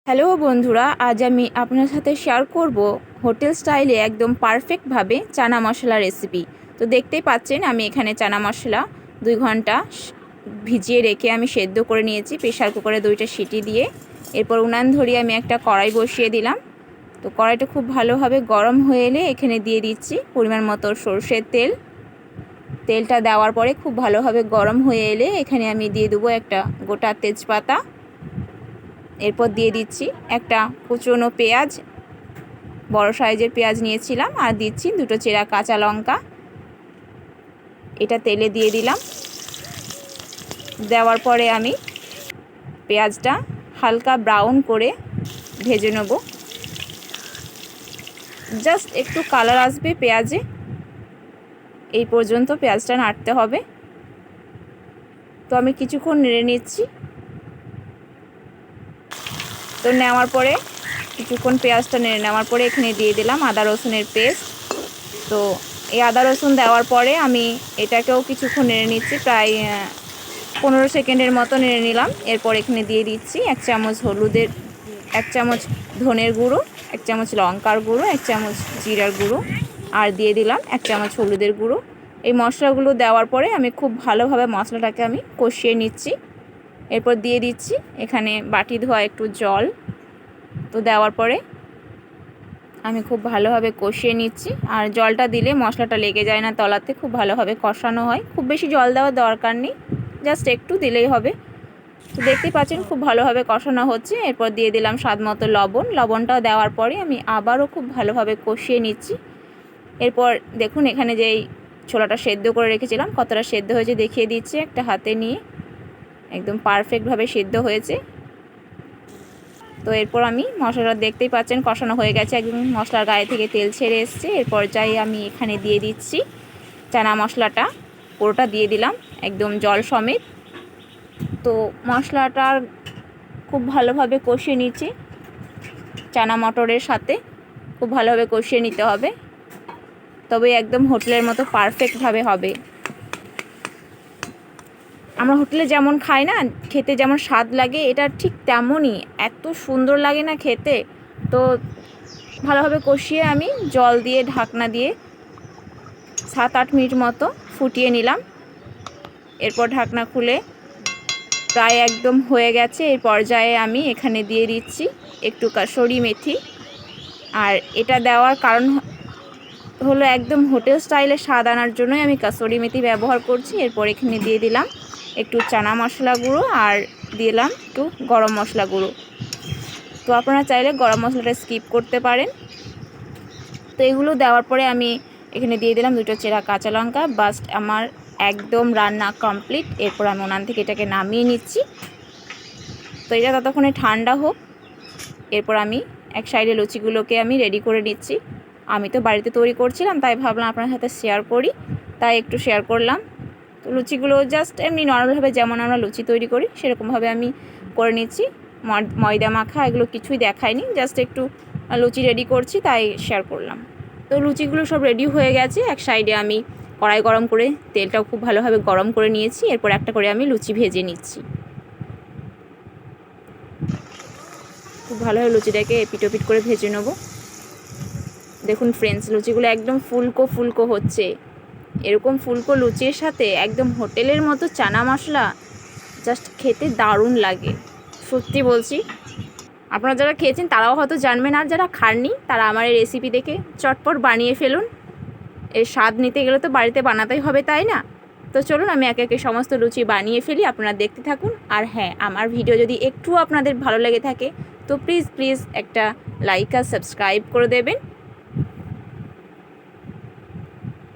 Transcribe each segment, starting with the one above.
Hello বন্ধুরা, আজ আমি আপনার সাথে শেয়ার করব হোটেল স্টাইলে একদম পারফেক্টভাবে চানা মশলা রেসিপি। তো দেখতেই পাচ্ছেন আমি এখানে চানা মশলা 2 ঘন্টা ভিজিয়ে রেখে আমি সেদ্ধ করে নিয়েছি প্রেশার কুকারে 2টা সিটি দিয়ে। এরপর উনান ধরিয়ে আমি একটা কড়াই বসিয়ে দিলাম। তো কড়াইটা খুব ভালোভাবে গরম হয়ে এলে এখানে দিয়ে দিচ্ছি পরিমাণ মতো সরষের তেল। তেলটা দেওয়ার পরে খুব ভালোভাবে গরম হয়ে এলে এখানে আমি দিয়ে দেবো একটা গোটা তেজপাতা। এরপর দিয়ে দিচ্ছি একটা কুচনো পেঁয়াজ, বড় সাইজের পেঁয়াজ নিয়েছিলাম, আর দিচ্ছি 2টো চেরা কাঁচা লঙ্কা। এটা তেলে দিয়ে দিলাম। দেওয়ার পরে আমি পেঁয়াজটা হালকা ব্রাউন করে ভেজে নেব। জাস্ট একটু কালার আসবে পেঁয়াজে, এই পর্যন্ত পেঁয়াজটা নাড়তে হবে। তো আমি কিছুক্ষণ নেড়ে নিচ্ছি। তো নেওয়ার পরে কিছুক্ষণ পেঁয়াজটা নেড়ে নেওয়ার পরে এখানে দিয়ে দিলাম আদা রসুনের পেস্ট। তো এই আদা রসুন দেওয়ার পরে আমি এটাকেও কিছুক্ষণ নেড়ে নিচ্ছি, প্রায় 15 সেকেন্ডের মতো নেড়ে নিলাম। এরপর এখানে দিয়ে দিচ্ছি 1 চামচ হলুদের, 1 চামচ ধনের গুঁড়ো, 1 চামচ লঙ্কার গুঁড়ো, 1 চামচ জিরার গুঁড়ো, আর দিয়ে দিলাম 1 চামচ হলুদের গুঁড়ো। এই মশলাগুলো দেওয়ার পরে আমি খুব ভালোভাবে মশলাটাকে আমি কষিয়ে নিচ্ছি। এরপর দিয়ে দিচ্ছি এখানে বাটি ধোয়া একটু জল। তো দেওয়ার পরে আমি খুব ভালোভাবে কষিয়ে নিচ্ছি। আর জলটা দিলে মশলাটা লেগে যায় না তলাতে, খুব ভালোভাবে কষানো হয়। খুব বেশি জল দেওয়ার দরকার নেই, জাস্ট একটু দিলেই হবে। তো দেখতেই পাচ্ছেন খুব ভালোভাবে কষানো হচ্ছে। এরপর দিয়ে দিলাম স্বাদ মতো লবণ। লবণটাও দেওয়ার পরে আমি আবারও খুব ভালোভাবে কষিয়ে নিচ্ছি। এরপর দেখুন এখানে যেই ছোলাটা সেদ্ধ করে রেখেছিলাম কতটা সেদ্ধ হয়েছে দেখিয়ে দিচ্ছি একটা হাতে নিয়ে। একদম পারফেক্টভাবে সেদ্ধ হয়েছে। তো এরপর আমি মশলাটা দেখতেই পাচ্ছেন কষানো হয়ে গেছে, একদম মশলার গায়ে থেকে তেল ছেড়ে এসছে। এর পর্যায়ে আমি এখানে দিয়ে দিচ্ছি চানা মশলাটা, পুরোটা দিয়ে দিলাম একদম জল সমেত। তো মশলাটা খুব ভালোভাবে কষিয়ে নিচ্ছি চানা মটরের সাথে, খুব ভালোভাবে কষিয়ে নিতে হবে, তবে একদম হোটেলের মতো পারফেক্টভাবে হবে। আমরা হোটেলে যেমন খাই না, খেতে যেমন স্বাদ লাগে, এটা ঠিক তেমনই এত সুন্দর লাগে না খেতে। তো ভালোভাবে কষিয়ে আমি জল দিয়ে ঢাকনা দিয়ে 7-8 মিনিট মতো ফুটিয়ে নিলাম। এরপর ঢাকনা খুলে প্রায় একদম হয়ে গেছে। এই পর্যায়ে আমি এখানে দিয়ে দিচ্ছি একটু কাসুরি মেথি। আর এটা দেওয়ার কারণ হলো একদম হোটেল স্টাইলে স্বাদ আনার জন্যই আমি কাসুরি মেথি ব্যবহার করছি। এরপর এখানে দিয়ে দিলাম একটু চানা মশলা গুঁড়ো, আর দিলাম একটু গরম মশলা গুঁড়ো। তো আপনারা চাইলে গরম মশলাটা স্কিপ করতে পারেন। তো এগুলো দেওয়ার পরে আমি এখানে দিয়ে দিলাম 2টো চেরা কাঁচা লঙ্কা। বাস আমার একদম রান্না কমপ্লিট। এরপর আমি উনান থেকে এটাকে নামিয়ে নিচ্ছি। তো এটা ততক্ষণে ঠান্ডা হোক। এরপর আমি এক সাইডে লুচিগুলোকে আমি রেডি করে নিচ্ছি। আমি তো বাড়িতে তৈরি করছিলাম, তাই ভাবলাম আপনার সাথে শেয়ার করি, তাই একটু শেয়ার করলাম। তো লুচিগুলো জাস্ট এমনি নর্মালভাবে যেমন আমরা লুচি তৈরি করি সেরকমভাবে আমি করে নিচ্ছি। ময়দা মাখা এগুলো কিছুই দেখায়নি, জাস্ট একটু লুচি রেডি করছি তাই শেয়ার করলাম। তো লুচিগুলো সব রেডি হয়ে গেছে। এক সাইডে আমি কড়াই গরম করে তেলটাও খুব ভালোভাবে গরম করে নিয়েছি। এরপর একটা করে আমি লুচি ভেজে নিচ্ছি। খুব ভালোভাবে লুচিটাকে এপিট ওপিট করে ভেজে নেব। দেখুন ফ্রেন্ডস, লুচিগুলো একদম ফুলকো ফুলকো হচ্ছে। এরকম ফুলকো লুচির সাথে একদম হোটেলের মতো চানা মশলা জাস্ট খেতে দারুণ লাগে, সত্যি বলছি। আপনারা যারা খেয়েছেন তারাও হয়তো জানবেন, আর যারা খাননি তারা আমার এই রেসিপি দেখে চটপট বানিয়ে ফেলুন। এর স্বাদ নিতে গেলে তো বাড়িতে বানাতেই হবে, তাই না? তো চলুন আমি একে একে সমস্ত লুচি বানিয়ে ফেলি, আপনারা দেখতে থাকুন। আর হ্যাঁ, আমার ভিডিও যদি একটু আপনাদের ভালো লেগে থাকে তো প্লিজ প্লিজ একটা লাইক আর সাবস্ক্রাইব করে দেবেন।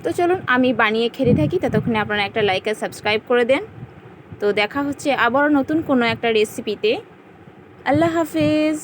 তো চলুন আমি বানিয়ে খেতে থাকি, ততক্ষণে আপনারা একটা লাইক আর সাবস্ক্রাইব করে দেন। তো দেখা হচ্ছে আবারও নতুন কোনো একটা রেসিপিতে। আল্লাহ হাফেজ।